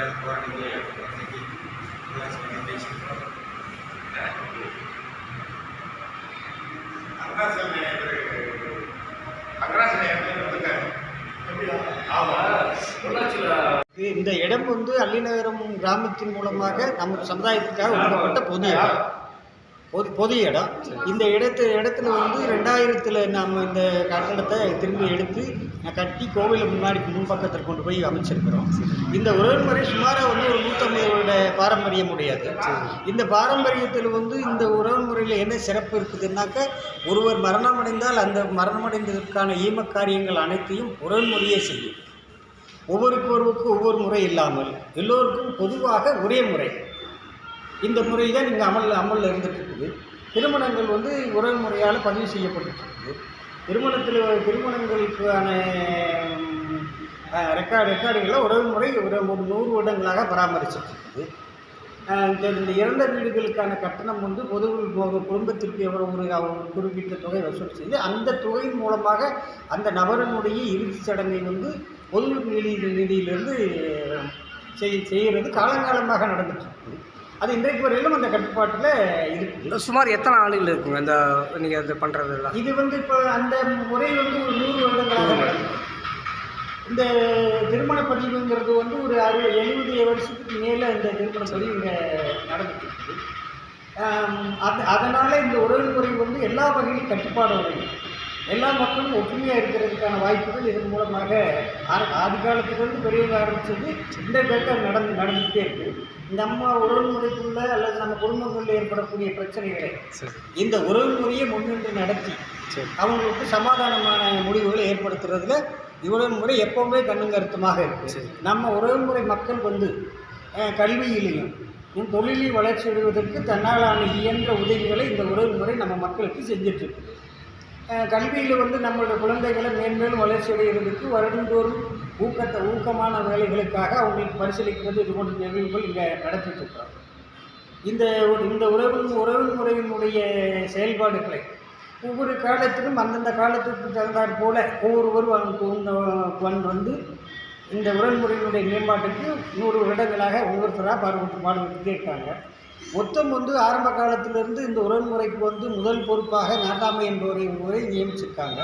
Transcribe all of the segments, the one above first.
எல்லோரும் போராடிங்க இந்த இடம் வந்து அள்ளிநகரம் கிராமத்தின் மூலமாக நம்ம சமுதாயத்துக்காக ஒதுக்கப்பட்ட பொது இடம். இந்த இடத்துல வந்து 2000 நம்ம இந்த கட்டடத்தை திரும்பி எடுத்து கட்டி கோவிலை முன்பக்கத்தில் கொண்டு போய் அமைச்சிருக்கிறோம். இந்த உறவுமுறை சுமாராக வந்து ஒரு 150 வருட பாரம்பரியம் உடையது. இந்த பாரம்பரியத்தில் வந்து இந்த உறவுமுறையில் என்ன சிறப்பு இருக்குதுன்னாக்க, ஒருவர் மரணமடைந்தால் அந்த மரணமடைந்ததற்கான ஈமக்காரியங்கள் அனைத்தையும் உறவுமுறையே செய்யும். ஒவ்வொருவருக்கும் ஒவ்வொரு முறை இல்லாமல் எல்லோருக்கும் பொதுவாக ஒரே முறை. இந்த முறை தான் இங்கே அமலில் இருந்துட்டு இருக்குது. திருமணங்கள் வந்து உறவு முறையால் பதிவு செய்யப்பட்டுருக்குது. திருமணங்களுக்கான ரெக்கார்டுகளை உறவு முறை ஒரு 100 வருடங்களாக பராமரிச்சிருக்குது. இந்த இறந்த வீடுகளுக்கான கட்டணம் வந்து குடும்பத்திற்கு எவ்வளவு ஒரு குறிப்பிட்ட தொகை வசூல் செய்து அந்த தொகையின் மூலமாக அந்த நபரனுடைய இறுதிச் சடங்கை வந்து பொது நிதியிலிருந்து செய்கிறது காலங்காலமாக நடந்துட்டு இருக்குது. அது இன்றைக்கு வரையிலும் அந்த கட்டுப்பாட்டில் இருக்குது. சுமார் எத்தனை ஆண்டுகள் இருக்குங்க இந்த நீங்கள் அதை பண்ணுறதுலாம்? இது வந்து இப்போ அந்த முறை வந்து ஒரு 100 வருடங்களாக நடக்குது. இந்த திருமண பதிவுங்கிறது வந்து ஒரு 70 வருஷத்துக்கு மேலே இந்த திருமண பதிவு இங்கே நடந்துட்டு இருக்குது. அதனால் இந்த உறவு முறை வந்து எல்லா வகையிலும் கட்டுப்பாடு உடையும். எல்லா மக்களும் ஒற்றுமையாக இருக்கிறதுக்கான வாய்ப்புகள் இதன் மூலமாக ஆதி காலத்துலேருந்து பெரியவங்க ஆரம்பித்தது இந்த பேட்டர் நடந்துகிட்டே இருக்குது. நம்ம உறவு முறைக்குள்ள அல்லது நம்ம குடும்பங்களில் ஏற்படக்கூடிய பிரச்சனைகளை இந்த உறவு முறையை முன்னின்று நடத்தி அவங்களுக்கு சமாதானமான முடிவுகளை ஏற்படுத்துறதுல உறவு முறை எப்போவுமே கண்ணுங்கருத்தமாக இருக்குது. நம்ம உறவு முறை மக்கள் வந்து கல்வியிலையும் தொழிலையும் வளர்ச்சி அடைவதற்கு தன்னாலான இயன்ற உதவிகளை இந்த உறவு முறை நம்ம மக்களுக்கு செஞ்சிட்ருக்கு. கல்வியில் வந்து நம்மளுடைய குழந்தைகளை மேன்மேலும் வளர்ச்சி அடைகிறதுக்கு வருடந்தோறும் ஊக்கமான வேலைகளுக்காக அவங்களுக்கு பரிசீலிக்கிறது இது போன்ற நிகழ்வுகள் இங்கே நடத்திட்டுருக்கிறோம். இந்த உறவு முறையினுடைய செயல்பாடுகளை ஒவ்வொரு காலத்திலும் அந்தந்த காலத்துக்கு தகுந்தாற் போல ஒவ்வொருவரும் வந்து இந்த உறவு முறையினுடைய மேம்பாட்டுக்கு 100 வருடங்களாக ஒவ்வொருத்தராக பாடுபட்டுட்டே இருக்காங்க. மொத்தம் வந்து ஆரம்ப காலத்திலிருந்து இந்த உறவு முறைக்கு வந்து முதல் பொறுப்பாக நாட்டாமை என்பவரை நியமிச்சிருக்காங்க.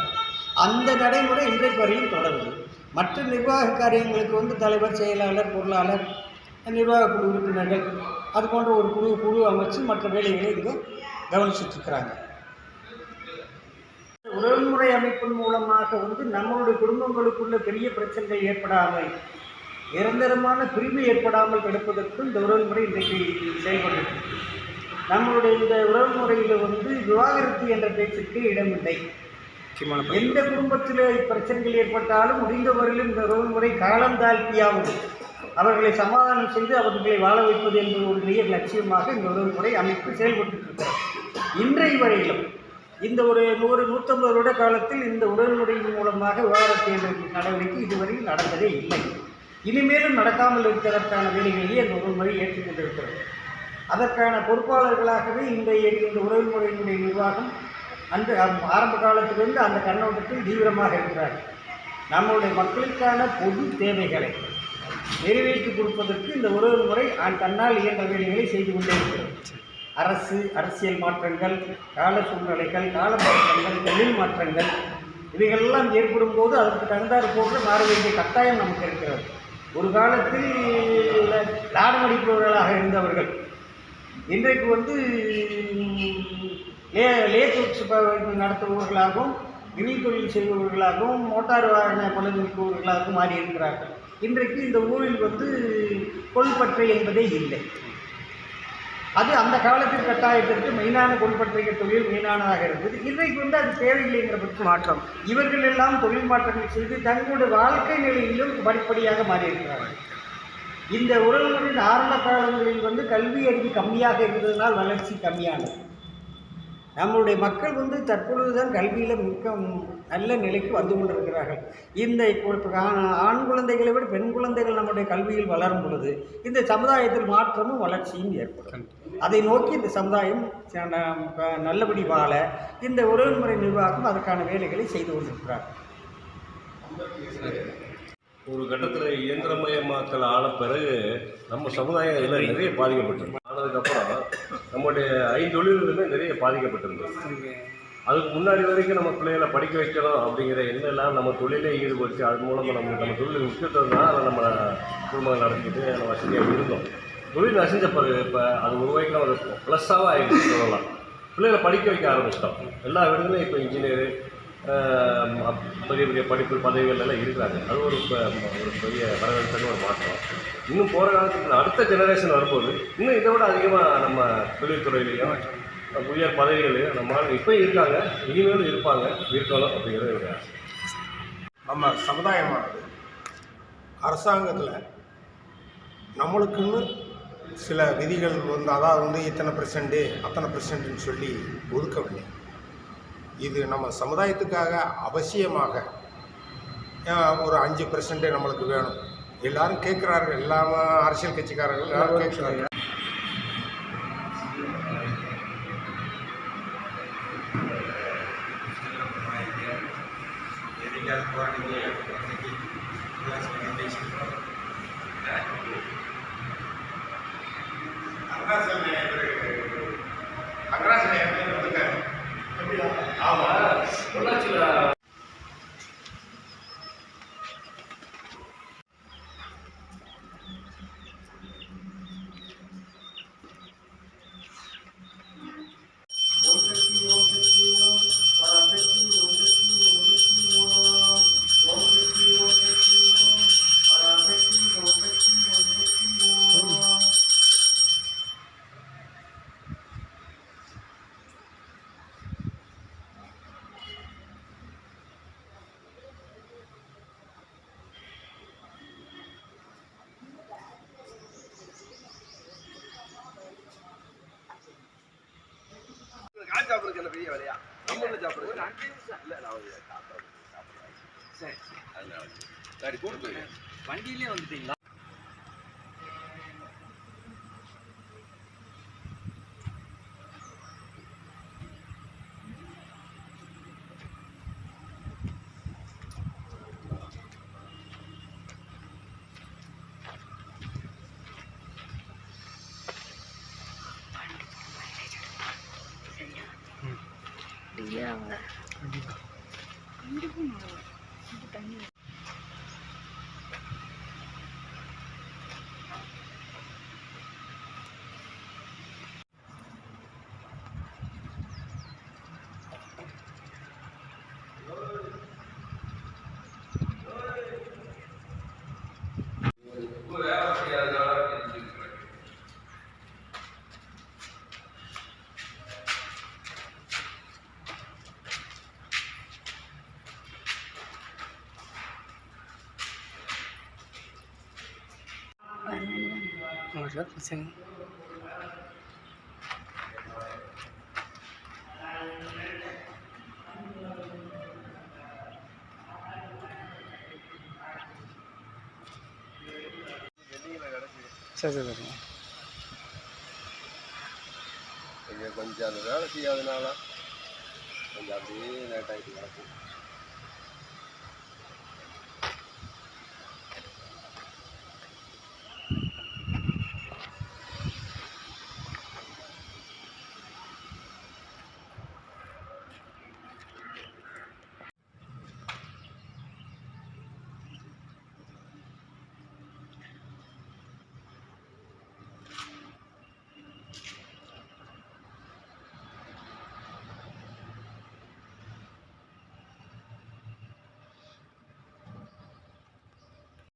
அந்த நடைமுறை இன்றைக்கு வரையும் தொடருது. மற்ற நிர்வாக காரியங்களுக்கு வந்து தலைவர், செயலாளர், பொருளாளர், நிர்வாக குழு உறுப்பினர்கள் அது போன்ற ஒரு குழு அமைச்சு மற்ற வேலைகளை இங்கே கவனிச்சிட்ருக்கிறாங்க. உறவுமுறை அமைப்பின் மூலமாக வந்து நம்மளுடைய குடும்பங்களுக்குள்ள பெரிய பிரச்சனைகள் ஏற்படாமல், நிரந்தரமான பிரிவு ஏற்படாமல் தடுப்பதற்கு இந்த உறவுமுறை இன்றைக்கு செயல்பட்டு. நம்மளுடைய இந்த உறவுமுறையில் வந்து விவாகரத்து என்ற பேச்சுக்கு இடமில்லை. எந்த குடும்பத்தில் பிரச்சனைகள் ஏற்பட்டாலும் முடிந்தவரையிலும் இந்த உறவுமுறை காலம் தாழ்த்தியாவது அவர்களை சமாதானம் செய்து அவர்களை வாழ வைப்பது என்பது ஒரு பெரிய லட்சியமாக இந்த உறவுமுறை அமைப்பு செயல்பட்டு இருக்கிறது. இன்றைய வரையிலும் இந்த ஒரு 150 வருட காலத்தில் இந்த உறவுமுறையின் மூலமாக விவாகரத்து என்ற நடவடிக்கை இதுவரையில் நடந்ததே இல்லை. இனிமேலும் நடக்காமல் இருக்கிறதற்கான வேலைகளையே அந்த உறவுமுறை ஏற்றுக்கொண்டிருக்கிறது. அதற்கான பொறுப்பாளர்களாகவே இந்த உறவுமுறையினுடைய நிர்வாகம் அந்த ஆரம்ப காலத்திலிருந்து அந்த கண்ணோட்டத்தில் தீவிரமாக இருக்கிறார்கள். நம்முடைய மக்களுக்கான பொது தேவைகளை நிறைவேற்றி கொடுப்பதற்கு இந்த உறவுமுறை தன்னால் இயன்ற வேலைகளை செய்து கொண்டே இருக்கிறது. அரசியல் மாற்றங்கள், கால சூழ்நிலைகள், கால மாற்றங்கள், தொழில் மாற்றங்கள் இவைகளெல்லாம் ஏற்படும் போது அதற்கு தகுந்தாற் போன்று மாற வேண்டிய கட்டாயம் நமக்கு இருக்கிறது. ஒரு காலத்தில் லாடமடிப்பவர்களாக இருந்தவர்கள் இன்றைக்கு வந்து லேத் நடத்துபவர்களாகவும், வினில் தொழில் செய்பவர்களாகவும், மோட்டார் வாகன பழுதுவிற்பவர்களாகவும் மாறி இருக்கிறார்கள். இன்றைக்கு இந்த ஊரில் வந்து கொள்பற்றை என்பதே இல்லை. அது அந்த காலத்தின் கட்டாயத்திற்கு மெயினான கொள்பற்றைய தொழில் மெயினானதாக இருந்தது. இன்றைக்கு வந்து அது தேவையில்லைங்கிற பற்றி மாற்றம். இவர்கள் எல்லாம் தொழில் மாற்றங்கள் செய்து தங்களுடைய வாழ்க்கை நிலையிலும் படிப்படியாக மாறியிருக்கிறார்கள். இந்த உறவுகளின் ஆரம்ப காலங்களில் வந்து கல்வி அறிவு கம்மியாக இருந்ததனால் வளர்ச்சி கம்மியானது. நம்மளுடைய மக்கள் வந்து தற்பொழுது தான் கல்வியில் மிக நல்ல நிலைக்கு வந்து கொண்டிருக்கிறார்கள். இந்த ஆண் குழந்தைகளை விட பெண் குழந்தைகள் நம்முடைய கல்வியில் வளரும் பொழுது இந்த சமுதாயத்தில் மாற்றமும் வளர்ச்சியும் ஏற்படும். அதை நோக்கி இந்த சமுதாயம் நல்லபடி வாழ இந்த உறவுமுறை நிர்வாகம் அதற்கான வேலைகளை செய்து கொண்டிருக்கிறார்கள். ஒரு கட்டத்தில் இயந்திரமயமாக்கல் ஆன பிறகு நம்ம சமுதாயம் இதில் நிறைய பாதிக்கப்பட்டிருந்தோம். ஆனதுக்கப்புறம் நம்முடைய ஐந்தொழில்களுமே நிறைய பாதிக்கப்பட்டிருந்தது. அதுக்கு முன்னாடி வரைக்கும் நம்ம பிள்ளைகளை படிக்க வைக்கணும் அப்படிங்கிற எண்ணெல்லாம் நம்ம தொழிலே ஈடுபட்டு அது மூலமாக நம்ம தொழிலுக்கு முக்கியத்துவம் தான் அதை நம்ம குடும்பங்கள் நடத்திக்கிட்டு நம்ம வசதியாக இருந்தோம். தொழில் நசிஞ்ச பிறகு இப்போ அது ஒரு வகைக்கு ஒரு ப்ளஸ்ஸாக ஆகிடுச்சு சொல்லலாம். பிள்ளைகளை படிக்க வைக்க ஆரம்பிச்சிட்டோம். எல்லா வீடுகளும் இப்போ இன்ஜினியரு பெரிய பெரிய படிப்பு பதவிகள் எல்லாம் இருக்கிறாங்க. அது ஒரு பெரிய வரவேற்பான ஒரு மாற்றம். இன்னும் போகிற காலத்துக்கு அடுத்த ஜெனரேஷன் வரும்போது இன்னும் இதை விட அதிகமாக நம்ம தொழில்துறையிலையும் உயர் பதவிகளையும் நம்ம இப்போ இருக்காங்க, இனிமேலும் இருப்பாங்க, இருக்கணும் அப்படிங்கிறது ஒரு ஆசை. நம்ம சமுதாயமானது அரசாங்கத்தில் நம்மளுக்குன்னு சில விதிகள் அதாவது இத்தனை பெர்சென்ட்டு அத்தனை பெர்சென்ட்டுன்னு சொல்லி ஒதுக்கவில்லை. இது நம்ம சமுதாயத்துக்காக அவசியமாக ஒரு 5% நம்மளுக்கு வேணும். எல்லாரும் கேட்குறார்கள், எல்லாமே அரசியல் கட்சிக்காரர்கள் எல்லாரும் கேட்குறாங்க. சாப்பிடுறது பெரிய வேலையா நம்ம சாப்பிடுறது ஒரு 5 நிமிஷம் இல்லை நான் சாப்பிடுறேன். சரி அதனால சரி கூட்டு போயிடுறேன். வண்டியிலே வந்துட்டீங்களா? பிரச்சனை சரி சரி கொஞ்சம் அந்த வேலை செய்யாதனால கொஞ்சம் அப்படியே லேட் ஆகிட்டு கிடக்கும்.